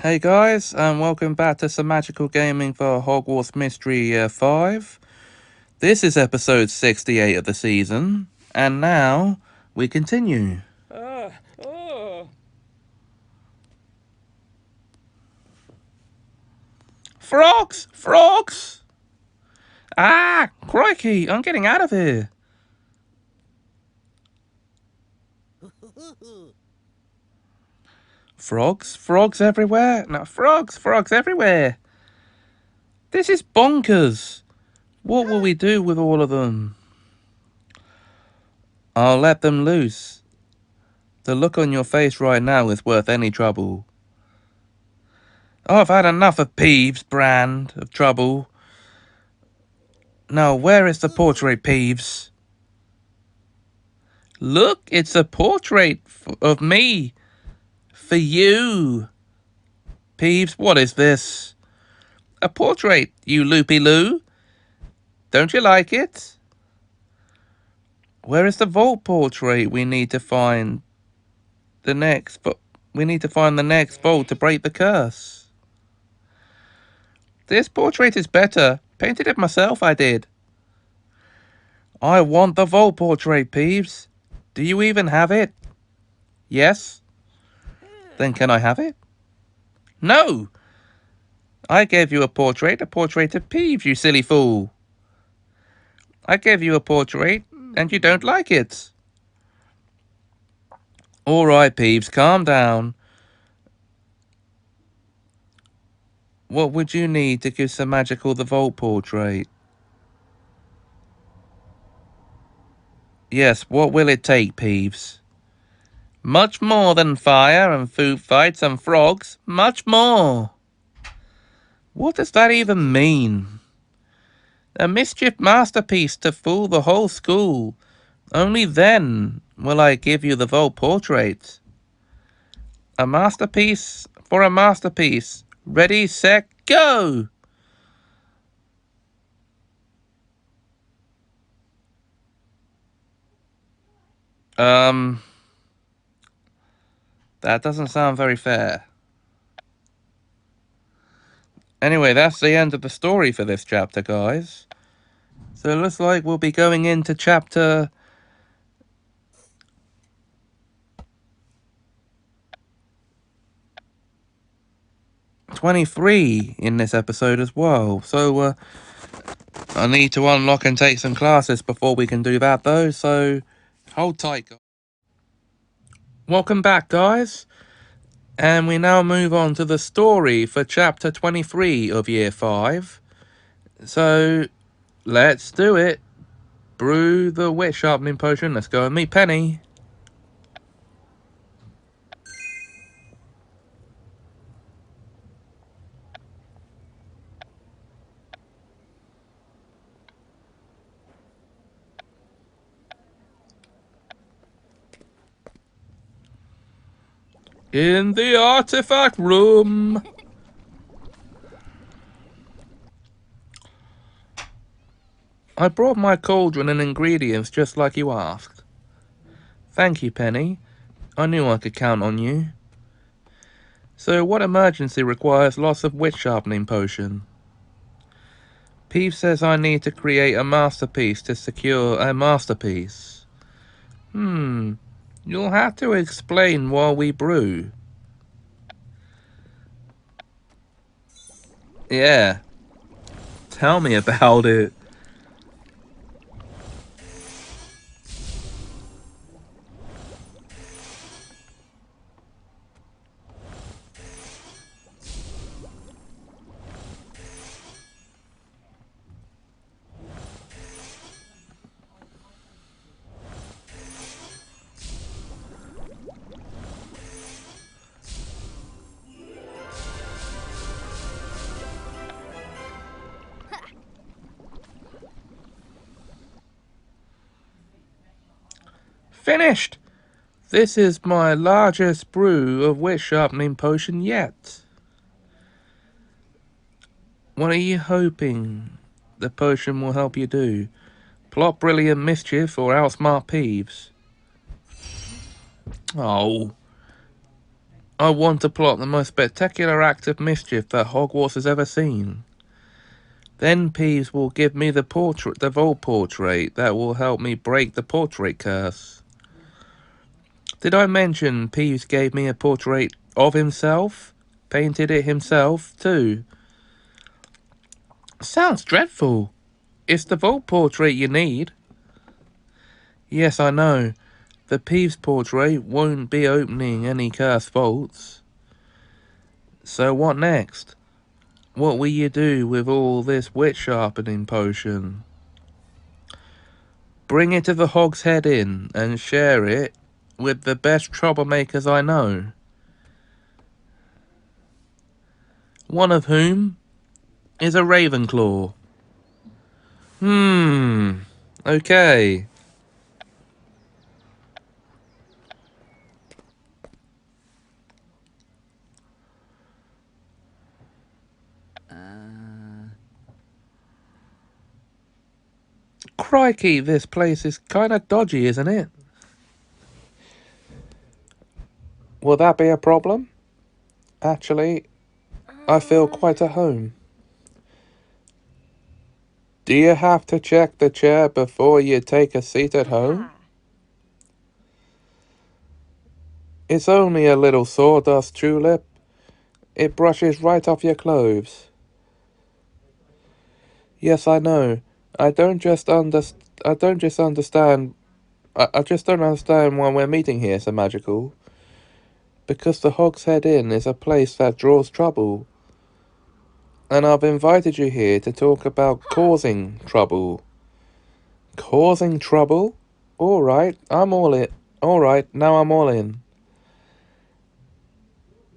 Hey guys, and welcome back to Semajical Gaming for Hogwarts Mystery Year 5. This is episode 68 of the season, and now we continue. Frogs! Frogs! Ah! Crikey! I'm getting out of here! Frogs? Frogs everywhere? No, frogs! Frogs everywhere! This is bonkers! What will we do with all of them? I'll let them loose. The look on your face right now is worth any trouble. Oh, I've had enough of Peeves' brand of trouble. Now, where is the portrait, Peeves? Look, it's a portrait of me. For you. Peeves, what is this? A portrait, you loopy-loo. Don't you like it? Where is the vault portrait? We need to find the next vault to break the curse. This portrait is better. Painted it myself, I did. I want the vault portrait, Peeves. Do you even have it? Yes? Then can I have it? No! I gave you a portrait of Peeves, you silly fool. I gave you a portrait, and you don't like it. All right, Peeves, calm down. What would you need to give Semajical the vault portrait? Yes, what will it take, Peeves? Much more than fire and food fights and frogs. Much more. What does that even mean? A mischief masterpiece to fool the whole school. Only then will I give you the vault portrait. A masterpiece for a masterpiece. Ready, set, go! That doesn't sound very fair. Anyway, that's the end of the story for this chapter, guys. So it looks like we'll be going into chapter 23 in this episode as well. So I need to unlock and take some classes before we can do that though, so hold tight. Welcome back, guys. And we now move on to the story for chapter 23 of year 5. So let's do it. Brew the wit sharpening potion. Let's go and meet Penny. In the artifact room. I brought my cauldron and ingredients just like you asked. Thank you, Penny. I knew I could count on you. So what emergency requires lots of wit sharpening potion? Peeves says I need to create a masterpiece to secure a masterpiece. You'll have to explain while we brew. Yeah. Tell me about it. Finished! This is my largest brew of wit sharpening potion yet. What are you hoping the potion will help you do? Plot brilliant mischief or outsmart Peeves? Oh. I want to plot the most spectacular act of mischief that Hogwarts has ever seen. Then Peeves will give me the vault portrait that will help me break the portrait curse. Did I mention Peeves gave me a portrait of himself? Painted it himself, too. Sounds dreadful. It's the vault portrait you need. Yes, I know. The Peeves portrait won't be opening any cursed vaults. So what next? What will you do with all this wit sharpening potion? Bring it to the Hog's Head Inn and share it with the best troublemakers I know. One of whom is a Ravenclaw. Okay. Crikey, this place is kinda dodgy, isn't it? Will that be a problem? Actually, I feel quite at home. Do you have to check the chair before you take a seat at home? It's only a little sawdust tulip. It brushes right off your clothes. Yes, I know. I don't just understand. I just don't understand why we're meeting here, Semajical. Because the Hog's Head Inn is a place that draws trouble. And I've invited you here to talk about causing trouble. Causing trouble? Alright, I'm all in. Alright, now I'm all in.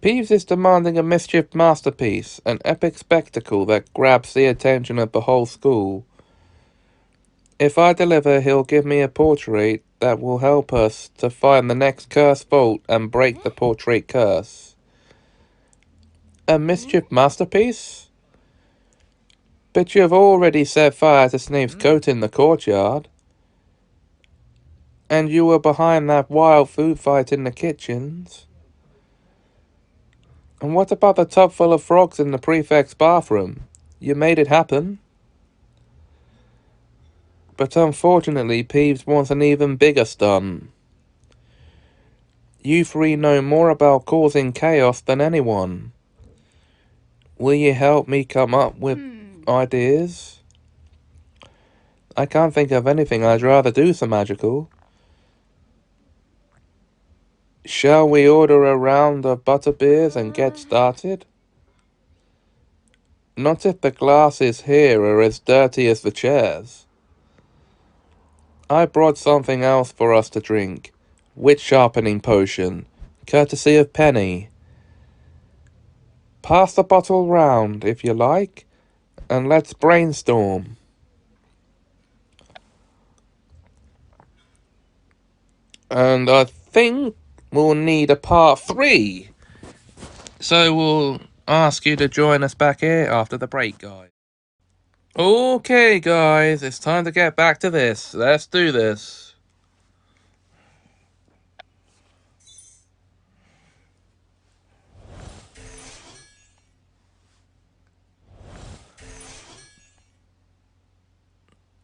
Peeves is demanding a mischief masterpiece, an epic spectacle that grabs the attention of the whole school. If I deliver, he'll give me a portrait that will help us to find the next cursed vault and break the portrait curse. A mischief masterpiece? But you've already set fire to Snape's coat in the courtyard. And you were behind that wild food fight in the kitchens. And what about the tub full of frogs in the prefect's bathroom? You made it happen. But unfortunately, Peeves wants an even bigger stunt. You three know more about causing chaos than anyone. Will you help me come up with ideas? I can't think of anything I'd rather do, Semajical. Shall we order a round of butterbeers and get started? Not if the glasses here are as dirty as the chairs. I brought something else for us to drink. Wit sharpening potion, courtesy of Penny. Pass the bottle round, if you like, and let's brainstorm. And I think we'll need a part 3. So we'll ask you to join us back here after the break, guys. Okay, guys, it's time to get back to this. Let's do this.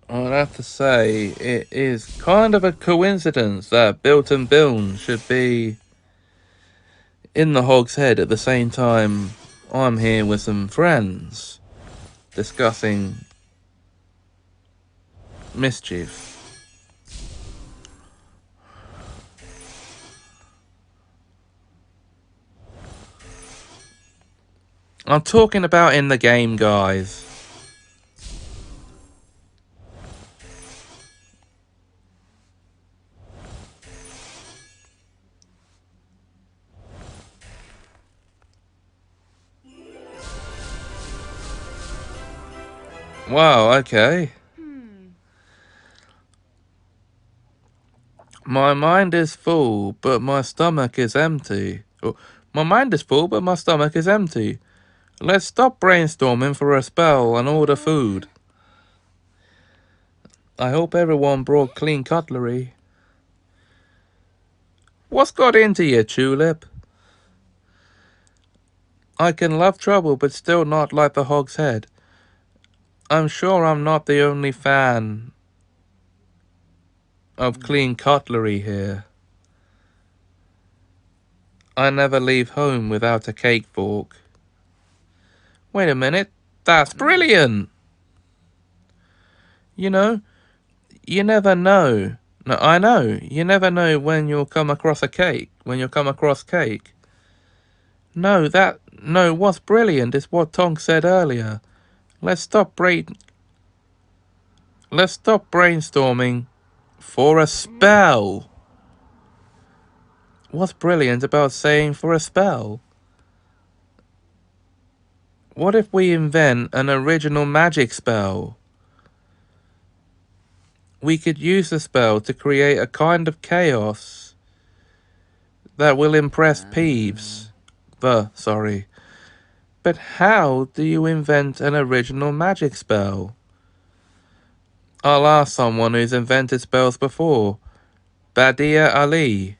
I'd have to say, it is kind of a coincidence that Bilton Biln should be in the Hog's Head at the same time I'm here with some friends discussing mischief. I'm talking about in the game, guys. Wow, okay. My mind is full, but my stomach is empty. Oh, my mind is full, but my stomach is empty. Let's stop brainstorming for a spell and order food. I hope everyone brought clean cutlery. What's got into you, Tulip? I can love trouble, but still not like the Hog's Head. I'm sure I'm not the only fan of clean cutlery here. I never leave home without a cake fork. Wait a minute, that's brilliant! You know, you never know. No, I know, you never know when you'll come across cake. No, what's brilliant is what Tonk said earlier. Let's stop brainstorming for a spell. What's brilliant about saying for a spell? What if we invent an original magic spell? We could use the spell to create a kind of chaos that will impress Peeves. Sorry. But how do you invent an original magic spell? I'll ask someone who's invented spells before. Badia Ali.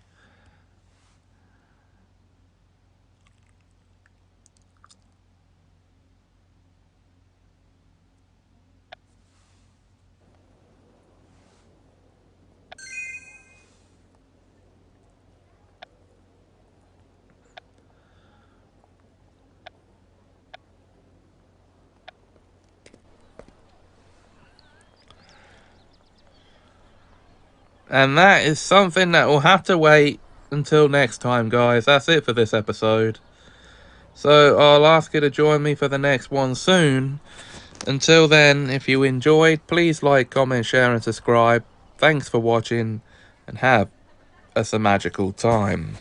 And that is something that will have to wait until next time, guys. That's it for this episode. So I'll ask you to join me for the next one soon. Until then, if you enjoyed, please like, comment, share, and subscribe. Thanks for watching, and have a Semajical time.